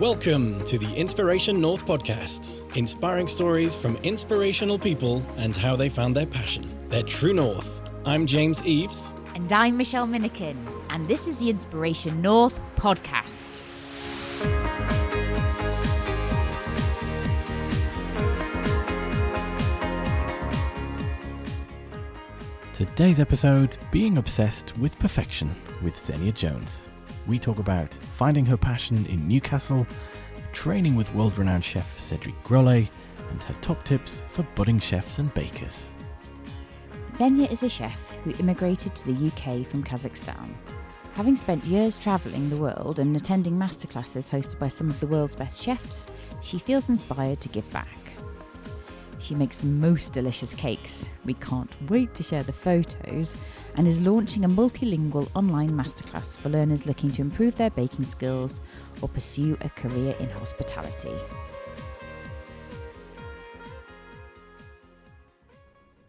Welcome to the Inspiration North podcast, inspiring stories from inspirational people and how they found their passion, their true north. I'm James Eves. And I'm Michelle Minikin, and this is the Inspiration North podcast. Today's episode, Being Obsessed with Perfection with Xeniya Jones. We talk about finding her passion in Newcastle, training with world-renowned chef Cédric Grolet, and her top tips for budding chefs and bakers. Xeniya is a chef who immigrated to the UK from Kazakhstan. Having spent years travelling the world and attending masterclasses hosted by some of the world's best chefs, she feels inspired to give back. She makes the most delicious cakes. We can't wait to share the photos, and is launching a multilingual online masterclass for learners looking to improve their baking skills or pursue a career in hospitality.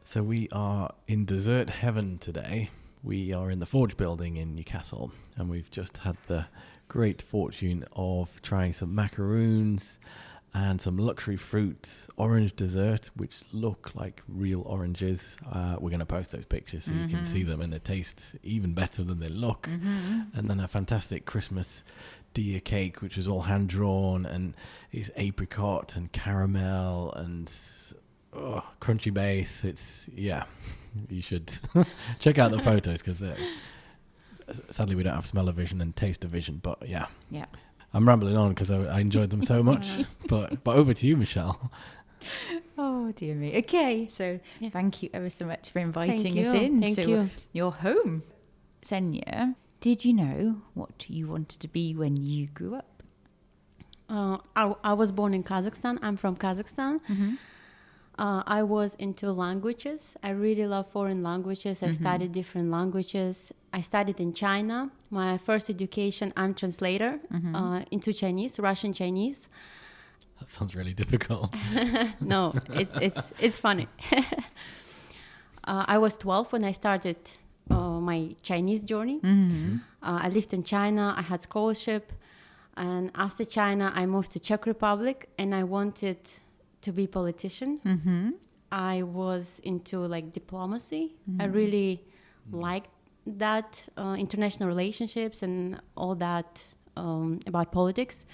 So we are in dessert heaven today. We are in the Forge building in Newcastle, and we've just had the great fortune of trying some macaroons and some luxury fruit orange dessert, which look like real oranges. We're going to post those pictures so you can see them, and they taste even better than they look. And then a fantastic Christmas deer cake, which is all hand drawn, and is apricot and caramel and crunchy base. You should check out the photos, because sadly we don't have smell-o-vision and taste-o-vision, but yeah. I'm rambling on because I enjoyed them so much. but over to you, Michelle. Oh, dear me. Okay, so thank you ever so much for inviting us in. Thank you. Your home. Xeniya, did you know what you wanted to be when you grew up? I was born in Kazakhstan. I'm from Kazakhstan. I was into languages. I really love foreign languages. I studied different languages. I studied in China. My first education, I'm translator into Chinese, Russian Chinese. That sounds really difficult. No, it's funny. I was 12 when I started my Chinese journey. I lived in China. I had scholarship. And after China, I moved to Czech Republic, and I wanted to be a politician. I was into diplomacy. I really liked that, international relationships and all that about politics.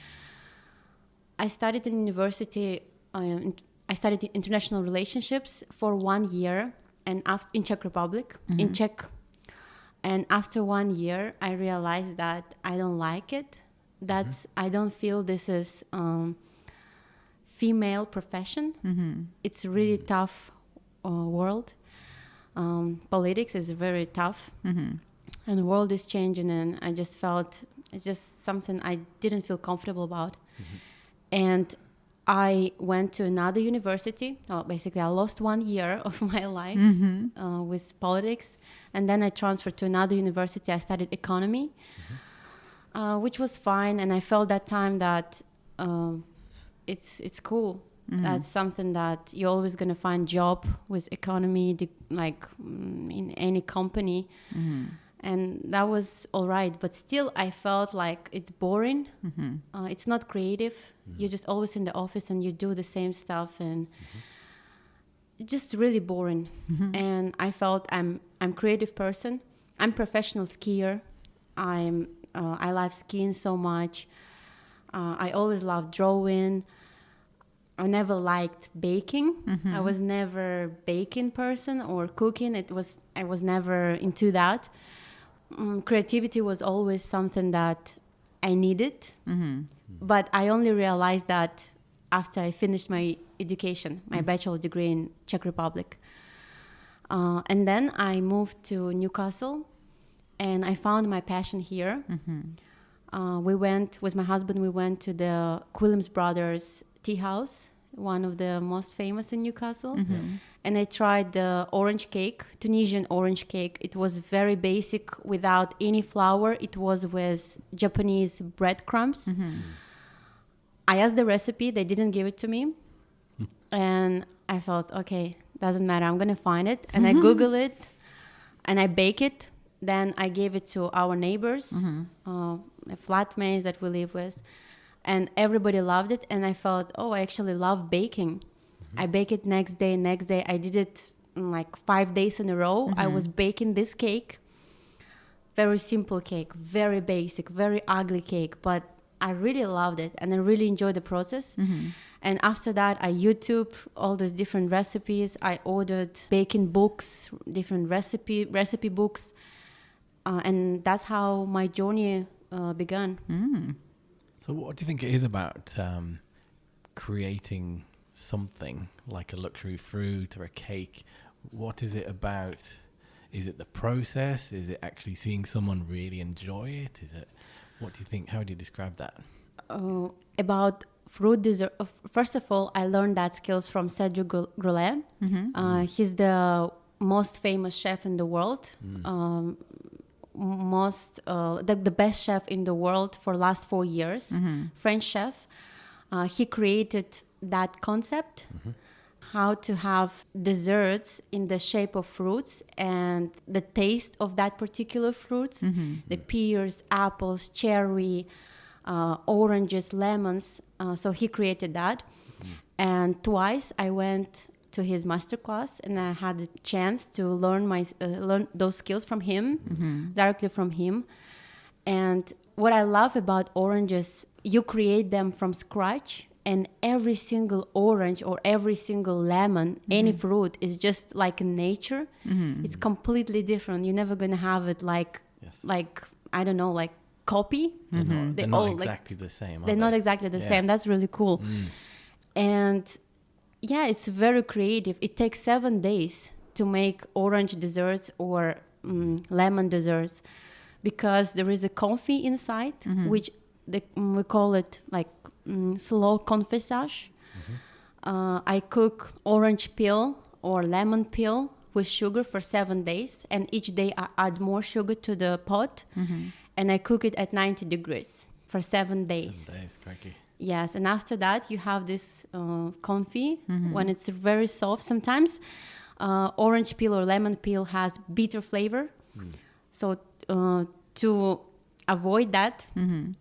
I studied in university. I studied international relationships for 1 year, and in Czech Republic, in Czech. And after 1 year, I realized that I don't like it. I don't feel this is female profession. It's a really tough world. Politics is very tough, and the world is changing, and I just felt it's just something I didn't feel comfortable about. And I went to another university. Basically, I lost 1 year of my life with politics, and then I transferred to another university. I studied economy, which was fine, and I felt that time that it's cool. That's something that you're always going to find job with economy, in any company. And that was all right. But still, I felt like it's boring. It's not creative. You're just always in the office and you do the same stuff. And it's just really boring. And I felt I'm a creative person. I'm a professional skier. I love skiing so much. I always loved drawing. I never liked baking. I was never a baking person or cooking. I was never into that. Creativity was always something that I needed. But I only realized that after I finished my education, my bachelor degree in Czech Republic. And then I moved to Newcastle, and I found my passion here. We went, with my husband, we went to the Quilliams Brothers tea house, one of the most famous in Newcastle. And I tried the orange cake, Tunisian orange cake. It was very basic, without any flour. It was with Japanese breadcrumbs. I asked the recipe. They didn't give it to me. And I felt, okay, doesn't matter. I'm going to find it. And I Google it, and I bake it. Then I gave it to our neighbors, flatmates that we live with. and everybody loved it. And I felt, I actually love baking. I bake it next day. I did it like 5 days in a row. I was baking this cake. Very simple cake, very basic, very ugly cake, but I really loved it and I really enjoyed the process. And after that, I YouTube all these different recipes. I ordered baking books, different recipe books, and that's how my journey began. So what do you think it is about creating something like a luxury fruit or a cake? What is it about? Is it the process? Is it actually seeing someone really enjoy it? What do you think? How do you describe that? About fruit dessert, first of all, I learned that skills from Cédric Grolet. He's the most famous chef in the world. The best chef in the world for last 4 years. French chef. He created that concept. How to have desserts in the shape of fruits and the taste of that particular fruits, the pears, apples, cherry, oranges, lemons. So he created that. And twice I went to his masterclass and I had a chance to learn those skills from him, directly from him. And what I love about oranges, you create them from scratch. And every single orange or every single lemon, any fruit is just like in nature. It's completely different. You're never going to have it like I don't know, like copy. They're not exactly the same. They're not exactly the same. That's really cool. And yeah, it's very creative. It takes 7 days to make orange desserts or lemon desserts because there is a confit inside, which we call it like slow confessage. I cook orange peel or lemon peel with sugar for 7 days, and each day I add more sugar to the pot, and I cook it at 90 degrees for 7 days. 7 days, cracky. Yes, and after that you have this confit when it's very soft. Sometimes orange peel or lemon peel has bitter flavor, so to avoid that,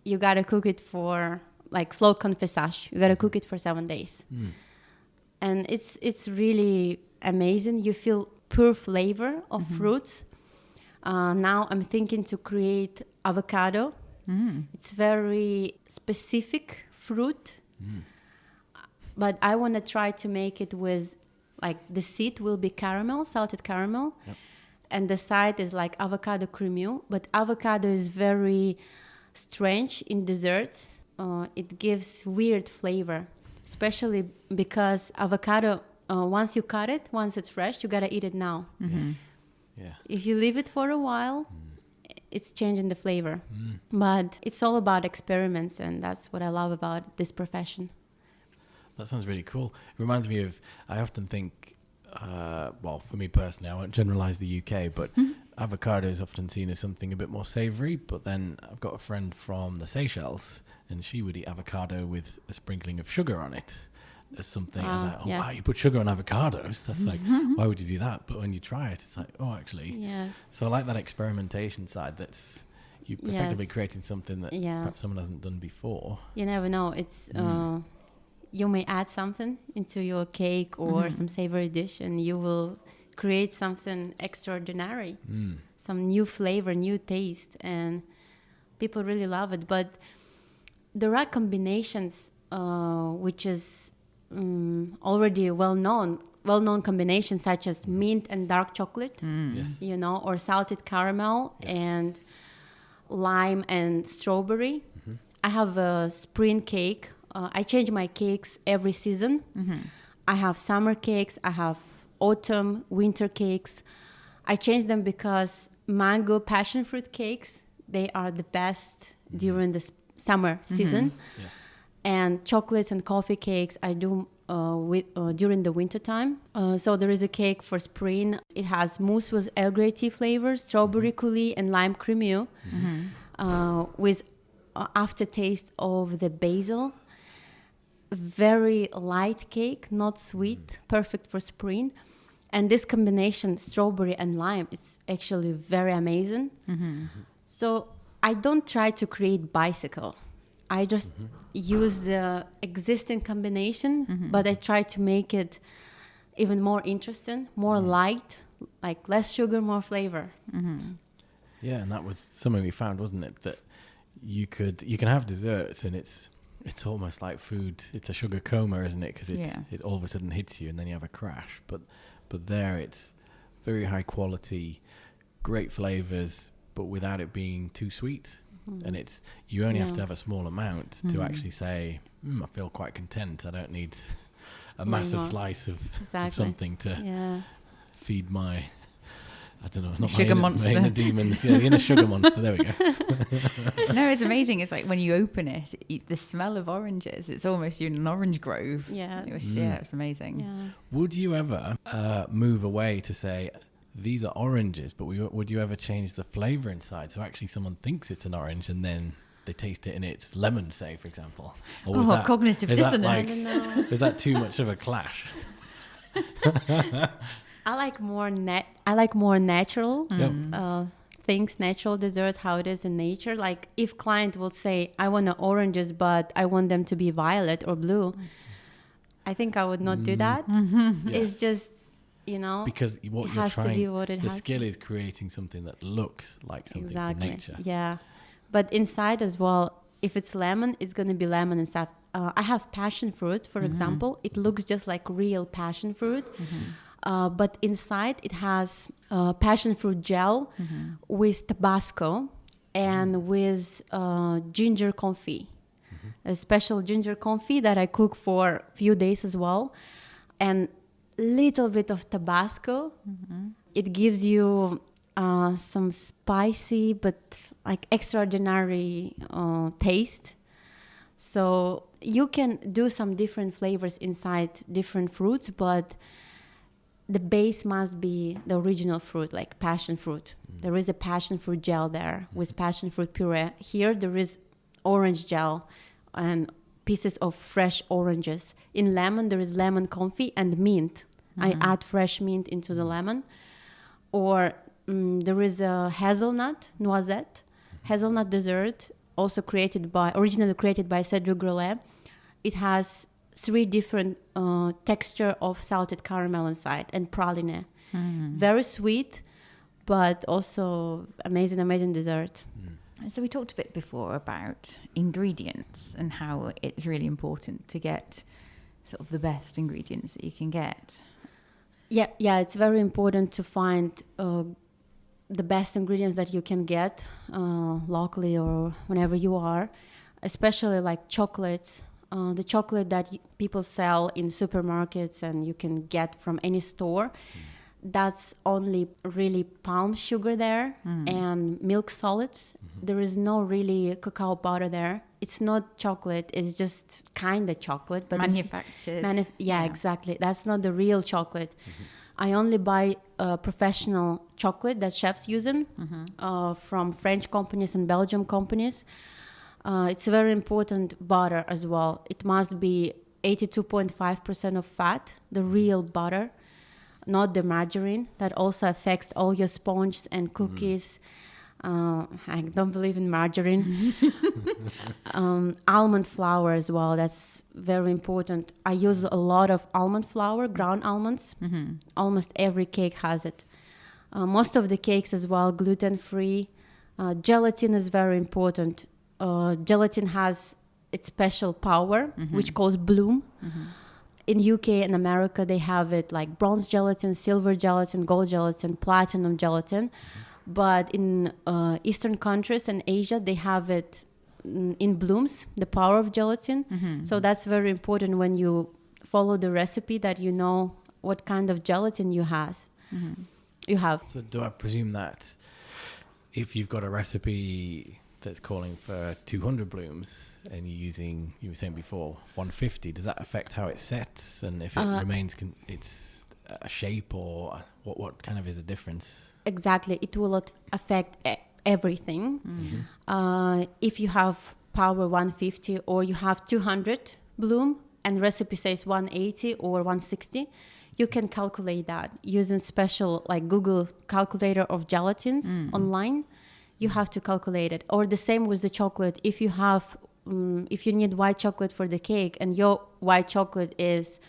you gotta cook it for like slow confessage. You gotta cook it for 7 days, and it's really amazing. You feel pure flavor of fruits. Now I'm thinking to create avocado. It's very specific fruit, but I want to try to make it with like the seed will be caramel, salted caramel. And the side is like avocado cremeux, but avocado is very strange in desserts. It gives weird flavor, especially because avocado, once you cut it, once it's fresh, you gotta eat it now. If you leave it for a while, it's changing the flavor. But it's all about experiments, and that's what I love about this profession. That sounds really cool. It reminds me of, I often think, for me personally, I won't generalize the UK, but avocado is often seen as something a bit more savory. But then I've got a friend from the Seychelles, and she would eat avocado with a sprinkling of sugar on it as something. I was like, wow, you put sugar on avocados? That's like, why would you do that? But when you try it, it's like, actually. Yes. So I like that experimentation side. That's you effectively creating something that perhaps someone hasn't done before. You never know. It's you may add something into your cake or some savory dish, and you will create something extraordinary, some new flavor, new taste, and people really love it. But there are combinations which is already well-known combinations, such as mint and dark chocolate, or salted caramel and lime and strawberry. I have a spring cake. I change my cakes every season. I have summer cakes. I have autumn, winter cakes. I change them because mango passion fruit cakes, they are the best during the summer season. And chocolates and coffee cakes I do during the winter time. So there is a cake for spring. It has mousse with Earl Grey tea flavor, strawberry coulis, and lime cremeux with aftertaste of the basil. Very light cake, not sweet, perfect for spring. And this combination, strawberry and lime, it's actually very amazing. So I don't try to create bicycle. I just use the existing combination, but I try to make it even more interesting, more light, like less sugar, more flavor. Yeah, and that was something we found, wasn't it? That you can have desserts, and it's almost like food. It's a sugar coma, isn't it? Because it all of a sudden hits you, and then you have a crash. But there, it's very high quality, great flavors, but without it being too sweet. And you only have to have a small amount to actually say, I feel quite content. I don't need a massive slice of something to feed my, I don't know, not sugar my monster. inner demons. Yeah, the inner sugar monster. There we go. No, it's amazing. It's like when you open it, the smell of oranges, it's almost you're in an orange grove. Yeah. It's amazing. Yeah. Would you ever move away to say, these are oranges, but would you ever change the flavor inside? So actually someone thinks it's an orange and then they taste it and it's lemon, say, for example. Or cognitive dissonance. I don't know. Is that too much of a clash? I like more natural things, natural desserts, how it is in nature. Like if client will say, I want the oranges, but I want them to be violet or blue, I think I would not do that. It's just, because what it you're has trying, to be what it the has skill to. is creating something that looks like something from nature. Yeah, but inside as well, if it's lemon, it's going to be lemon and stuff. I have passion fruit, for example. It looks just like real passion fruit, but inside it has passion fruit gel with Tabasco and with ginger confit. A special ginger confit that I cook for a few days as well, and little bit of Tabasco. It gives you some spicy but like extraordinary taste. So you can do some different flavors inside different fruits, but the base must be the original fruit, like passion fruit. There is a passion fruit gel there with passion fruit puree. Here there is orange gel and pieces of fresh oranges. In lemon, there is lemon confit and mint. I add fresh mint into the lemon. Or there is a hazelnut, noisette, hazelnut dessert, originally created by Cédric Grolet. It has 3 different texture of salted caramel inside and praline. Very sweet, but also amazing dessert. So we talked a bit before about ingredients and how it's really important to get sort of the best ingredients that you can get. Yeah, it's very important to find the best ingredients that you can get locally or whenever you are, especially like chocolates. The chocolate that people sell in supermarkets and you can get from any store, that's only really palm sugar there and milk solids. There is no really cacao butter there. It's not chocolate, it's just kind of chocolate. But manufactured. Exactly. That's not the real chocolate. I only buy professional chocolate that chefs using from French companies and Belgian companies. It's very important butter as well. It must be 82.5% of fat, the real butter, not the margarine. That also affects all your sponges and cookies. I don't believe in margarine. Almond flour as well, that's very important. I use a lot of almond flour, ground almonds. Almost every cake has it. Most of the cakes as well, gluten-free. Gelatin is very important. Gelatin has its special power, which calls bloom. In UK and America, they have it like bronze gelatin, silver gelatin, gold gelatin, platinum gelatin. But in Eastern countries and Asia, they have it in blooms, the power of gelatin. So that's very important when you follow the recipe, that you know what kind of gelatin you have. So do I presume that if you've got a recipe that's calling for 200 blooms and you're using, you were saying before, 150, does that affect how it sets? And if it remains, it's a shape, or what kind of is the difference? Exactly. It will affect everything. If you have power 150 or you have 200 bloom and recipe says 180 or 160, you can calculate that using special like Google calculator of gelatins online. You have to calculate it. Or the same with the chocolate. If you have if you need white chocolate for the cake and your white chocolate is,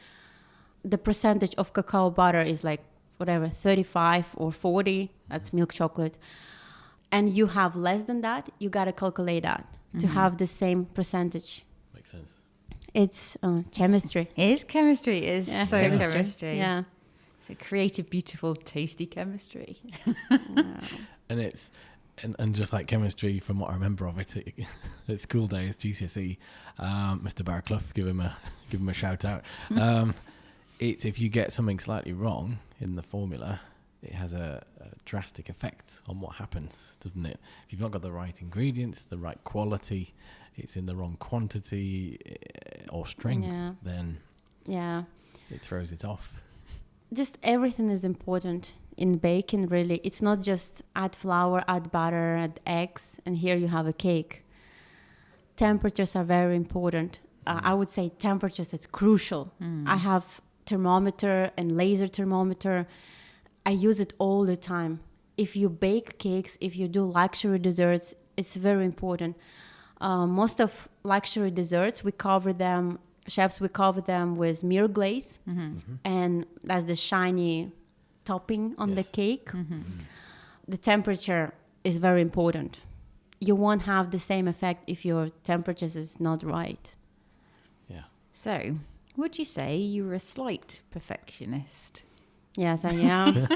the percentage of cacao butter is like whatever, 35 or 40, that's milk chocolate, and you have less than that, you got to calculate that to have the same percentage. Makes sense. It's chemistry. It is chemistry. It is Yeah, so chemistry. chemistry. Yeah. It's a creative, beautiful, tasty chemistry. And it's and just like chemistry, from what I remember of it at school days, GCSE, Mr. Barraclough, give him a shout out. It's if you get something slightly wrong in the formula, it has a drastic effect on what happens, doesn't it? If you've not got the right ingredients, the right quality, it's in the wrong quantity or strength, then it throws it off. Just everything is important in baking, really. It's not just add flour, add butter, add eggs, and here you have a cake. Temperatures are very important. I would say temperatures is crucial. I have thermometer and laser thermometer. I use it all the time. If you bake cakes, if you do luxury desserts, it's very important. Most of luxury desserts, chefs cover them with mirror glaze, and that's the shiny topping on the cake. The temperature is very important. You won't have the same effect if your temperature is not right. Yeah. So, would you say you were a slight perfectionist? Yes, I am.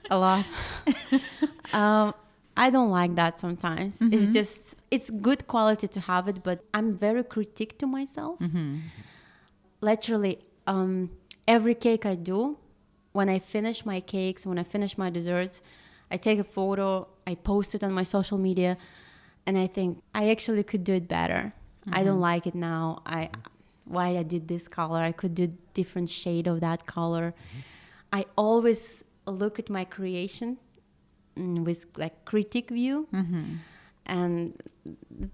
A lot. I don't like that sometimes. It's good quality to have it, but I'm very critic to myself. Literally, every cake I do, when I finish my cakes, when I finish my desserts, I take a photo, I post it on my social media, and I think I actually could do it better. I don't like it now. Why I did this color? I could do different shade of that color. I always look at my creation with like critic view, and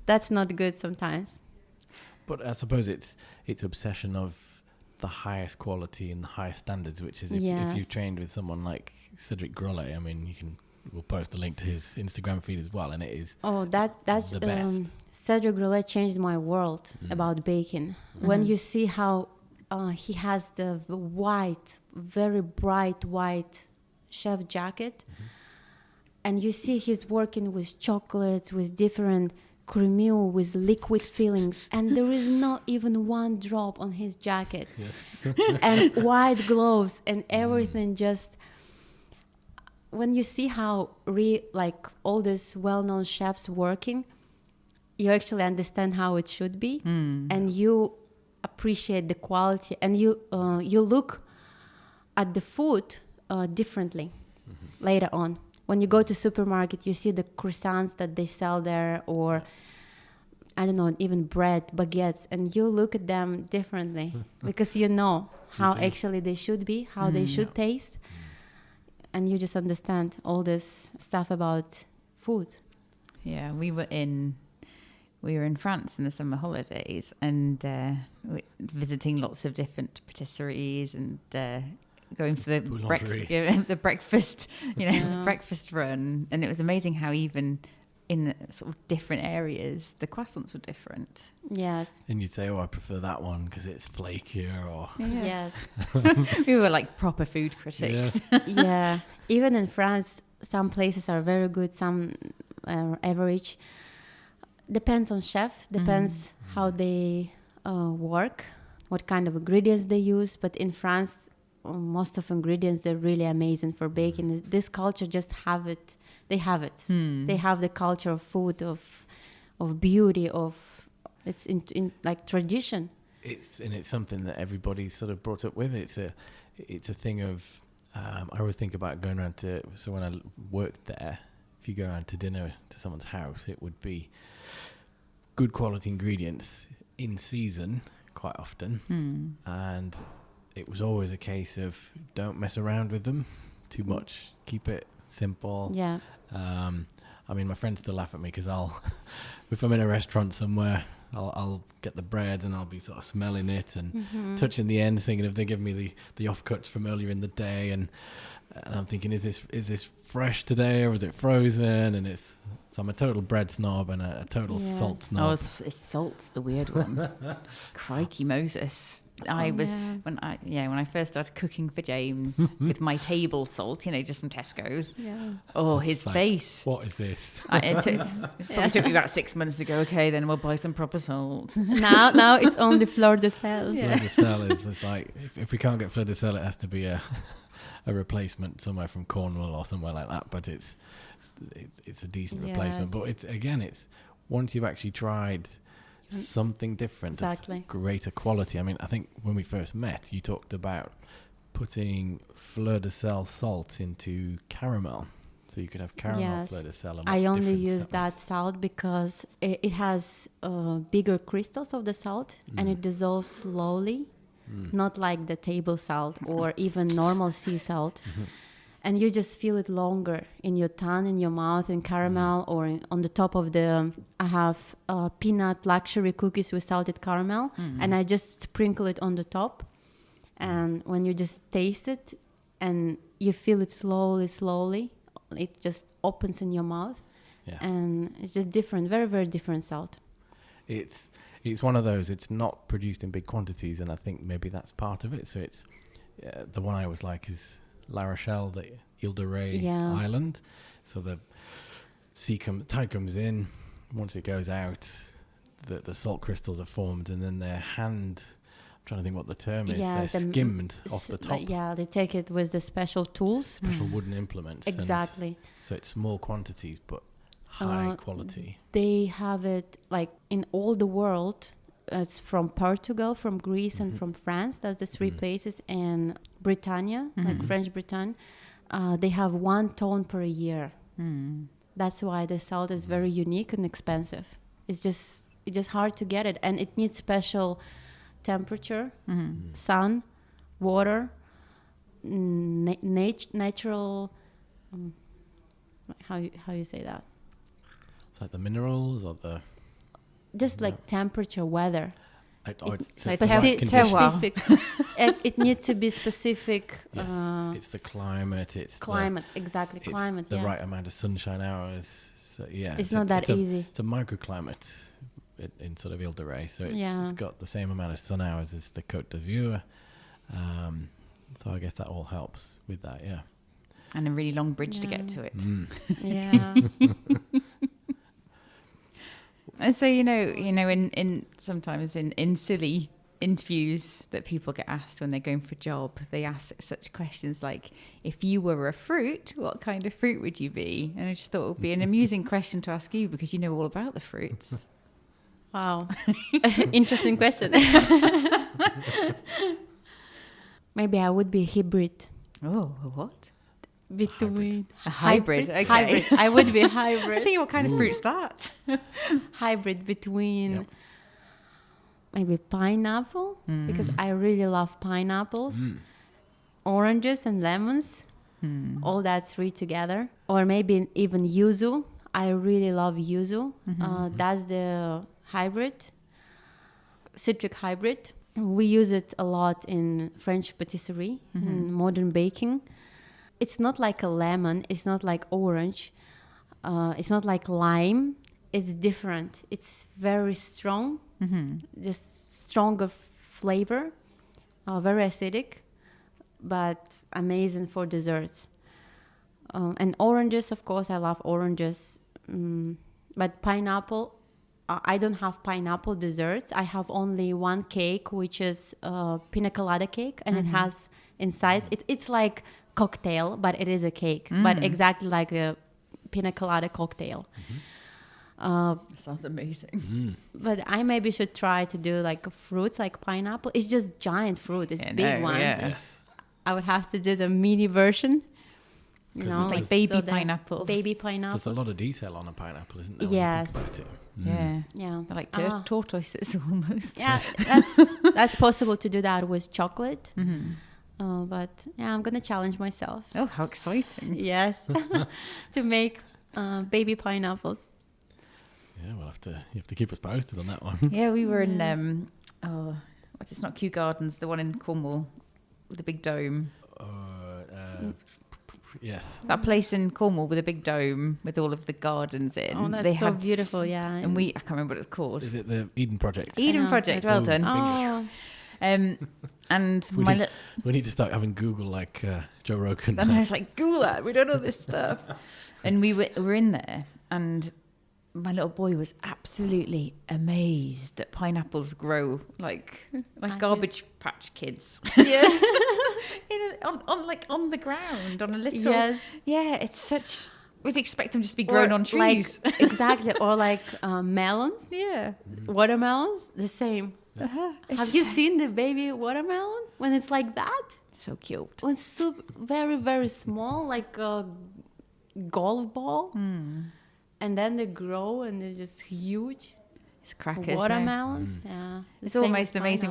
that's not good sometimes. But I suppose it's obsession of the highest quality and the highest standards, which is if you've trained with someone like Cédric Grolet, I mean, we'll post a link to his Instagram feed as well, and it is that's the best. Cédric Grolet changed my world about baking. When you see how he has the very bright white chef jacket, and you see he's working with chocolates, with different cremeux, with liquid fillings, and there is not even one drop on his jacket. And white gloves and everything. Just when you see how like all these well-known chefs working, you actually understand how it should be, and you appreciate the quality, and you look at the food differently later on. When you go to supermarket, you see the croissants that they sell there, or I don't know, even bread, baguettes, and you look at them differently because you know how actually they should be, how they should taste, and you just understand all this stuff about food. Yeah, we were in France in the summer holidays, and visiting lots of different patisseries, and going for the breakfast, breakfast run. And it was amazing how even in sort of different areas, the croissants were different. Yes. And you'd say, I prefer that one because it's flakier, or... Yes. We were like proper food critics. Yeah. Even in France, some places are very good, some are average. Depends on chef, depends how they work, what kind of ingredients they use. But in France, most of ingredients, they're really amazing for baking. This culture just have it. They have it. They have the culture of food, of beauty, it's in like tradition. It's something that everybody's sort of brought up with. It's a thing of I always think about going around so when I worked there, if you go around to dinner to someone's house, it would be good quality ingredients in season quite often, and it was always a case of don't mess around with them too much. Keep it simple. Yeah. I mean, my friends still laugh at me because if I'm in a restaurant somewhere I'll get the bread and I'll be sort of smelling it and touching the ends, thinking if they give me the offcuts from earlier in the day, and I'm thinking, is this fresh today or is it frozen? And so I'm a total bread snob and a total salt snob. Oh, it's salt's the weird one. Crikey Moses. When I first started cooking for James with my table salt, just from Tesco's. Yeah. Oh, his like, face. What is this? It took me about 6 months to go, okay, then we'll buy some proper salt. Now it's only fleur de sel. Fleur de sel is it's like, if we can't get fleur de sel, it has to be a replacement somewhere from Cornwall or somewhere like that. But it's a decent replacement. But it's once you've actually tried something different, exactly, of greater quality. I mean, I think when we first met, you talked about putting fleur de sel salt into caramel, so you could have caramel fleur de sel. I only use that salt because it has bigger crystals of the salt and it dissolves slowly, not like the table salt or even normal sea salt. And you just feel it longer in your tongue, in your mouth, in caramel, or on the top of I have peanut luxury cookies with salted caramel, and I just sprinkle it on the top. And when you just taste it and you feel it slowly, it just opens in your mouth. Yeah. And it's just different, very, very different salt. It's one of those, it's not produced in big quantities, and I think maybe that's part of it. So it's, the one I always like is La Rochelle, the Ile de Ré island. So the tide comes in, once it goes out, the salt crystals are formed, and then I'm trying to think what the term is, they're skimmed off the top. They take it with the special tools. Special wooden implements. Exactly. So it's small quantities, but high quality. They have it like in all the world. It's from Portugal, from Greece, and from France. That's the three places. And Britannia, like French Britain, they have 1 ton per year. That's why the salt is very unique and expensive. It's just hard to get it, and it needs special temperature, sun, water, natural. How you say that? It's like the minerals or the. Just like temperature, weather. Specific. It needs to be specific. Yes. It's the climate. It's climate. It's climate. The right amount of sunshine hours. So it's not that easy. It's a microclimate in sort of Ile de Ré. So it's got the same amount of sun hours as the Côte d'Azur. So I guess that all helps with that. Yeah. And a really long bridge to get to it. Yeah. And so, in sometimes in silly interviews that people get asked when they're going for a job, they ask such questions like, if you were a fruit, what kind of fruit would you be? And I just thought it would be an amusing question to ask you, because you know all about the fruits. Wow. Interesting question. Maybe I would be a hybrid. Oh, what? Between a hybrid. Okay. Hybrid. I would be a hybrid. I think, what kind of fruit's that? Hybrid between maybe pineapple, because I really love pineapples, oranges and lemons, all that three together, or maybe even yuzu. I really love yuzu. That's the hybrid, citric hybrid. We use it a lot in French patisserie, in modern baking. It's not like a lemon. It's not like orange. It's not like lime. It's different. It's very strong, just stronger flavor, very acidic, but amazing for desserts. And oranges, of course, I love oranges. But pineapple, I don't have pineapple desserts. I have only one cake, which is pina colada cake, and it has inside, it's like cocktail, but it is a cake, but exactly like a pina colada cocktail. Sounds amazing. But I maybe should try to do like fruits, like pineapple. It's just giant fruit. It's big one. Yes. I would have to do the mini version. Like baby pineapple. Baby pineapple. There's a lot of detail on a pineapple, isn't there? Yes. When you think about it? Yeah. They're like tortoises almost. Yeah, that's possible to do that with chocolate. But yeah, I'm gonna challenge myself. Oh, how exciting! Yes, to make baby pineapples. Yeah, you have to keep us posted on that one. Yeah, we were in it's not Kew Gardens, the one in Cornwall with the big dome. Yes. That place in Cornwall with a big dome with all of the gardens in. Oh, that's so beautiful, yeah. And I can't remember what it's called. Is it the Eden Project? Eden Project, well done. Oh, And we need to start having Google like Joe Rogan. And I was like, Google that, we don't know this stuff. And we were in there, and my little boy was absolutely amazed that pineapples grow like garbage patch kids. yeah. on the ground, on a little. Yes. Yeah, it's such. We'd expect them just to be grown on trees. Like, exactly. Or like melons. Yeah. Watermelons, the same. Have you seen the baby watermelon when it's like that? So cute. When it's very, very small, like a golf ball. And then they grow and they're just huge. It's crackers. Watermelons, yeah. It's almost amazing.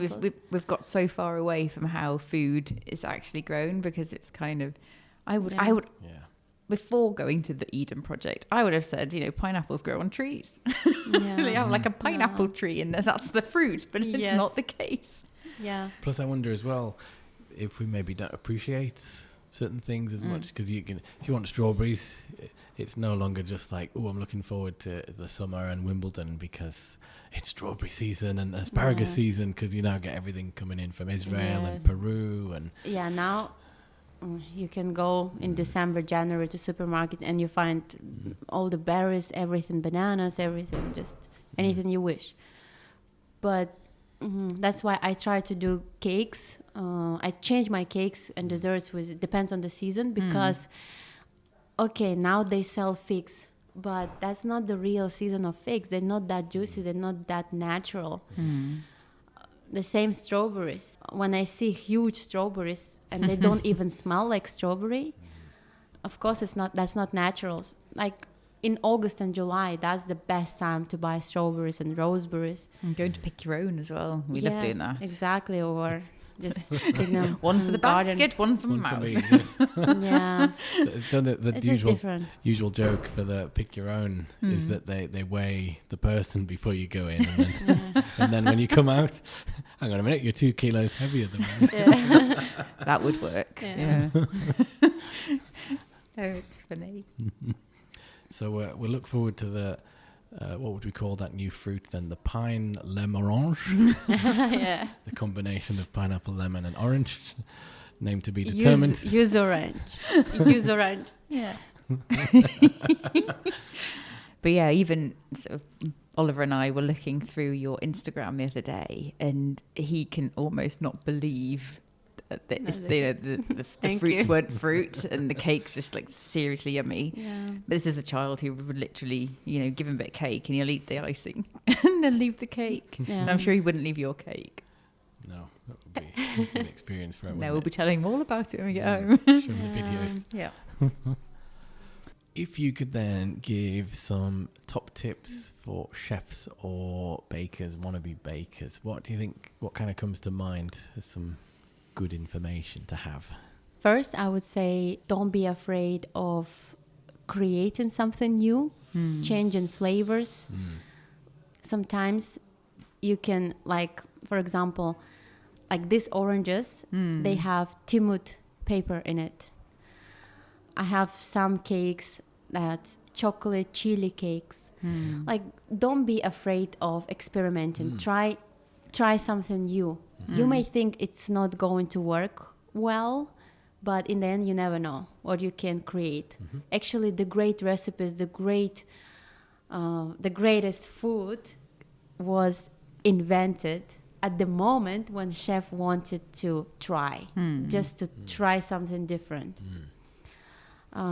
We've got so far away from how food is actually grown, because it's kind of, I would before going to the Eden Project, I would have said, pineapples grow on trees. They have like a pineapple tree and that's the fruit, but it's not the case. Yeah. Plus, I wonder as well if we maybe don't appreciate certain things as much, because if you want strawberries, it's no longer just like, oh, I'm looking forward to the summer and Wimbledon because it's strawberry season and asparagus season, because you now get everything coming in from Israel and Peru and now you can go in December, January to supermarket and you find all the berries, everything, bananas, everything, just anything you wish. But that's why I try to do cakes. I change my cakes and desserts it depends on the season, because okay, now they sell figs, but that's not the real season of figs. They're not that juicy. They're not that natural. The same strawberries. When I see huge strawberries and they don't even smell like strawberry, of course that's not natural. Like in August and July, that's the best time to buy strawberries and raspberries. And going to pick your own as well. We love doing that. Exactly. Or just one for the garden. basket, one for my mouth. me, yes. Yeah. The usual joke for the pick your own is that they weigh the person before you go in, and then, and then when you come out, hang on a minute, you're 2 kilos heavier than me. Yeah. That would work. Yeah. Oh, it's funny. So we'll look forward to the what would we call that new fruit then? The pine lemon orange. Yeah. The combination of pineapple, lemon, and orange. Name to be determined. Use orange. Use orange. Yeah. But yeah, even sort of Oliver and I were looking through your Instagram the other day, and he can almost not believe the fruits weren't fruit and the cake's just like seriously yummy. Yeah. But this is a child who would literally, give him a bit of cake and he'll eat the icing and then leave the cake. Yeah. And I'm sure he wouldn't leave your cake. No, that would be an experience for him. No, we'll be telling him all about it when we get home. Show him the videos. Yeah. If you could then give some top tips for chefs or bakers, wannabe bakers, what do you think, what kind of comes to mind as some good information to have? First, I would say don't be afraid of creating something new, changing flavors. Sometimes you can, like, for example, like these oranges, they have timut paper in it. I have some cakes that's chocolate chili cakes. Like, don't be afraid of experimenting. Try something new. You may think it's not going to work well, but in the end, you never know what you can create. Actually, the great recipes, the greatest food was invented at the moment when chef wanted to try, just to try something different.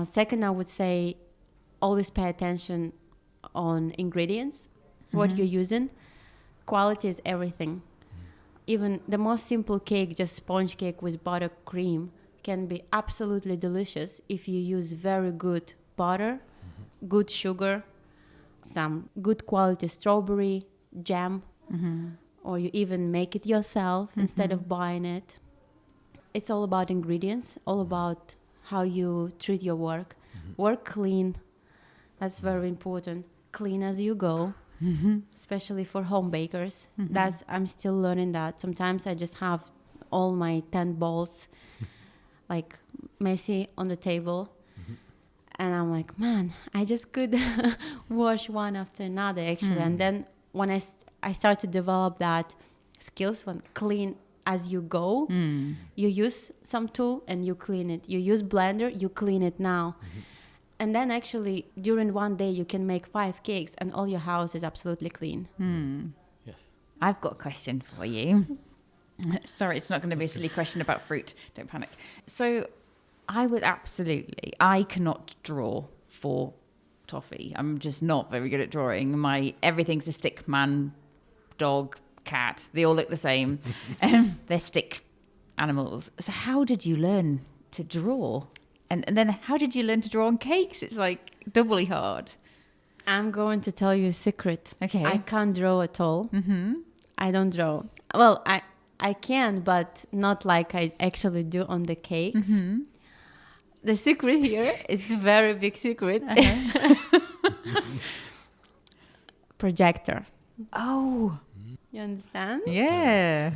Second, I would say always pay attention on ingredients, what you're using. Quality is everything. Even the most simple cake, just sponge cake with buttercream, can be absolutely delicious if you use very good butter, good sugar, some good quality strawberry jam, or you even make it yourself instead of buying it. It's all about ingredients, all about how you treat your work. Work clean. That's very important. Clean as you go. especially for home bakers. I'm still learning that. Sometimes I just have all my 10 balls like messy on the table. And I'm like, man, I just could wash one after another, actually. And then when I start to develop that skills, when clean as you go, you use some tool and you clean it. You use blender, you clean it now. And then actually, during one day, you can make 5 cakes and all your house is absolutely clean. Yes. I've got a question for you. Sorry, it's not going to be a silly question about fruit. Don't panic. So I cannot draw for toffee. I'm just not very good at drawing. Everything's a stick man, dog, cat. They all look the same. They're stick animals. So how did you learn to draw? And then how did you learn to draw on cakes? It's like doubly hard. I'm going to tell you a secret. Okay. I can't draw at all. I don't draw. Well, I can, but not like I actually do on the cakes. The secret here is a very big secret. Projector. Oh. You understand? Yeah.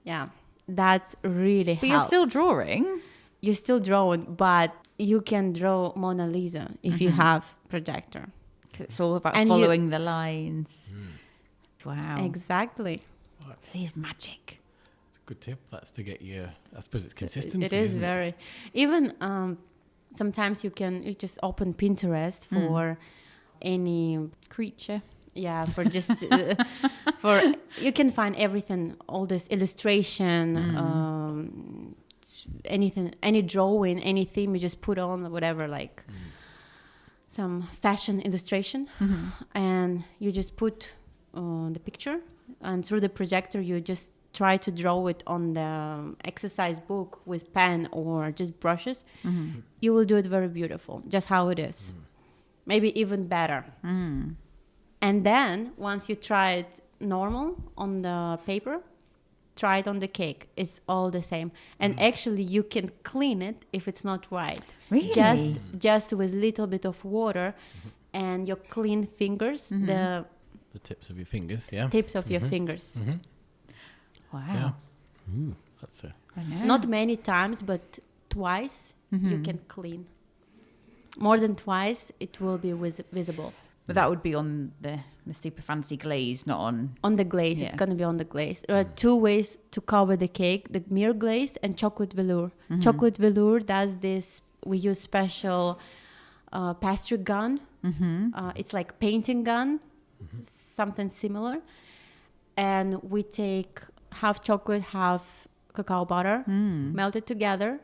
Yeah. That's really But helps. you're still drawing. You're still drawing, but you can draw Mona Lisa if you have projector. It's all about And following the lines. Wow. Exactly. See, it's magic. Good tip. That's to get you. I suppose it's consistency. It is isn't very. Even sometimes you just open Pinterest for any Creature. Yeah, for just for you can find everything, all this illustration, anything, any drawing, any theme you just put on whatever, like some fashion illustration, and you just put the picture, and through the projector you just try to draw it on the exercise book with pen or just brushes. You will do it very beautiful, just how it is. Maybe even better. And then once you try it normal on the paper, try it on the cake. It's all the same. And actually you can clean it if it's not right. Really? Just with little bit of water and your clean fingers, the tips of your fingers, yeah. tips of your fingers. Wow. Yeah. Ooh, that's a... I know. Not many times, but twice you can clean. More than twice, it will be visible. But that would be on the super fancy glaze, not on the glaze. Yeah. It's going to be on the glaze. There are 2 ways to cover the cake: the mere glaze and chocolate velour. Chocolate velour does this. We use special pastry gun. It's like painting gun, something similar. And we take half chocolate, half cacao butter, melted together.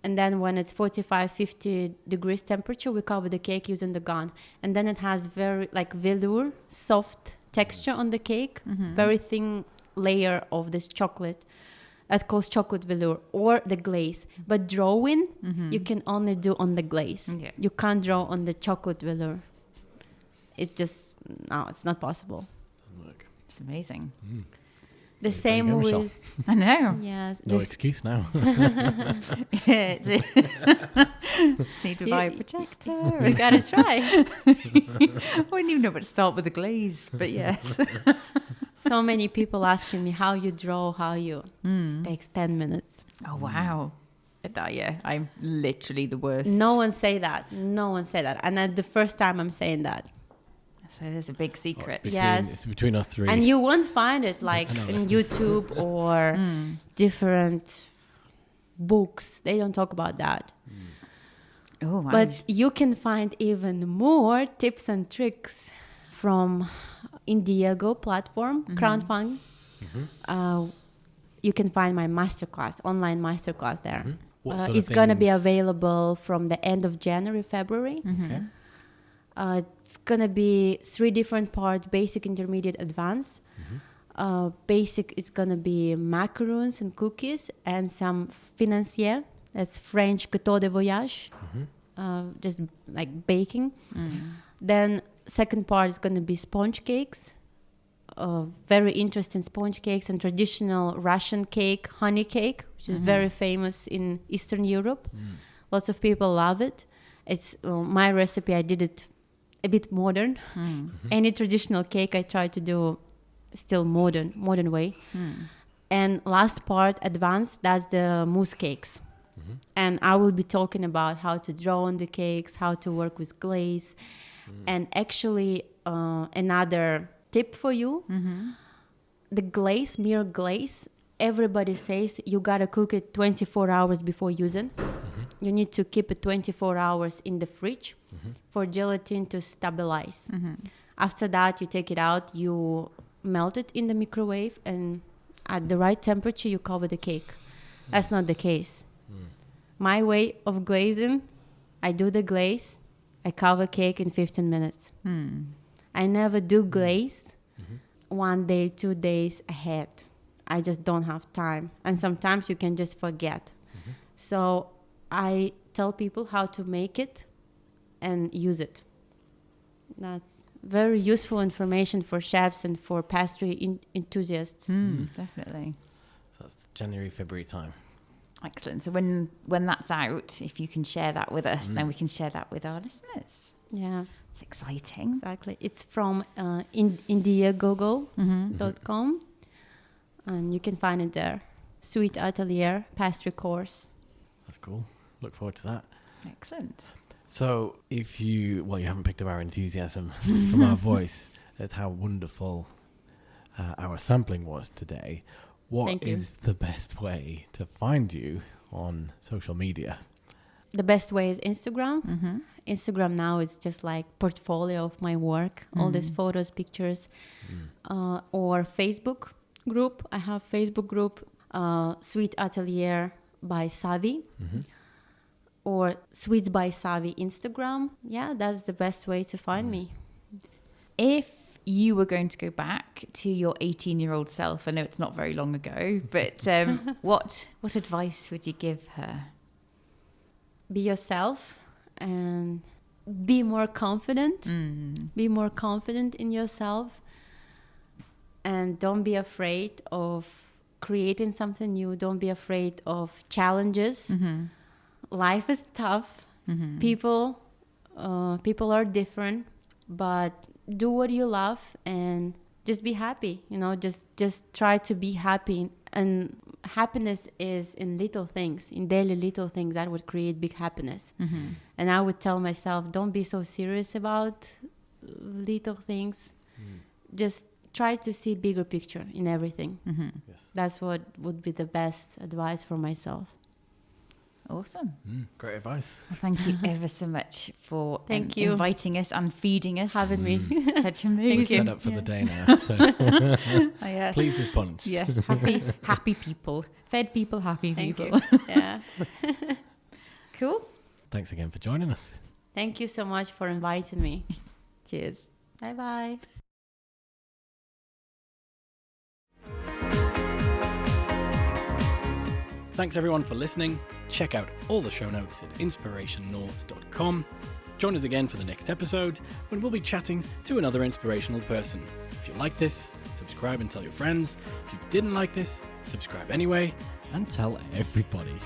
And then when it's 45, 50 degrees temperature, we cover the cake using the gun. And then it has very like velour, soft texture on the cake, very thin layer of this chocolate. That calls chocolate velour or the glaze. But drawing, you can only do on the glaze. Okay. You can't draw on the chocolate velour. It's not possible. Doesn't work. It's amazing. The There you same go, Michelle. with... I know. Yes. No excuse now. Yeah, just need to buy a projector. We gotta try. I wouldn't even know where to start with the glaze, but yes. So many people asking me how you draw, how you... Takes 10 minutes. Oh, wow. Yeah, I'm literally the worst. No one say that. And that's the first time I'm saying that. So there's a big secret. It's between us three. And you won't find it like in YouTube or different books. They don't talk about that. Oh, wow. But you can find even more tips and tricks from Indiegogo platform, crowdfunding. You can find my masterclass, online masterclass there. What sort of It's going to be things? available from the end of January, February. Okay. It's going to be 3 different parts: basic, intermediate, advanced. Basic is going to be macaroons and cookies and some financier. That's French gâteau de voyage, just like baking. Then second part is going to be sponge cakes. Very interesting sponge cakes and traditional Russian cake, honey cake, which is very famous in Eastern Europe. Lots of people love it. It's my recipe. I did it a bit modern. Any traditional cake I try to do still modern way. And last part, advanced, that's the mousse cakes. And I will be talking about how to draw on the cakes, how to work with glaze. And actually, another tip for you, the glaze, mere glaze, everybody says you gotta cook it 24 hours before using. You need to keep it 24 hours in the fridge for gelatin to stabilize. After that, you take it out, you melt it in the microwave, and at the right temperature, you cover the cake. That's not the case. My way of glazing, I do the glaze, I cover cake in 15 minutes. I never do glaze 1 day, 2 days ahead. I just don't have time. And sometimes you can just forget. So I tell people how to make it and use it. That's very useful information for chefs and for pastry enthusiasts. Definitely. So that's January, February time. Excellent. So when that's out, if you can share that with us, then we can share that with our listeners. Yeah, it's exciting. Exactly. It's from indiegogo.com, and you can find it there. Sweet Atelier pastry course. That's cool. Look forward to that. Excellent. So if you haven't picked up our enthusiasm from our voice at how wonderful our sampling was today, what is the best way to find you on social media? The best way is Instagram. Instagram now is just like portfolio of my work, all these photos, pictures, or Facebook group. I have Facebook group, Sweet Atelier by Savi, or Sweets by Savi Instagram. Yeah, that's the best way to find me. If you were going to go back to your 18-year-old self, I know it's not very long ago, but what advice would you give her? Be yourself and be more confident. Be more confident in yourself, and don't be afraid of creating something new. Don't be afraid of challenges. Life is tough. People are different, but do what you love and just be happy. Just try to be happy. And happiness is in little things, in daily little things that would create big happiness. And I would tell myself, don't be so serious about little things. Just try to see bigger picture in everything. Yes. That's what would be the best advice for myself. Awesome. Great advice. Well, thank you ever so much for you. Inviting us and feeding us. Having me. Such amazing. We're set up for the day now. So pleased as punch. Yes, happy people. Fed people, happy Thank people. you. Yeah. Cool. Thanks again for joining us. Thank you so much for inviting me. Cheers. Bye-bye. Thanks everyone for listening. Check out all the show notes at inspirationnorth.com. Join us again for the next episode when we'll be chatting to another inspirational person. If you like this, subscribe and tell your friends. If you didn't like this, subscribe anyway. And tell everybody.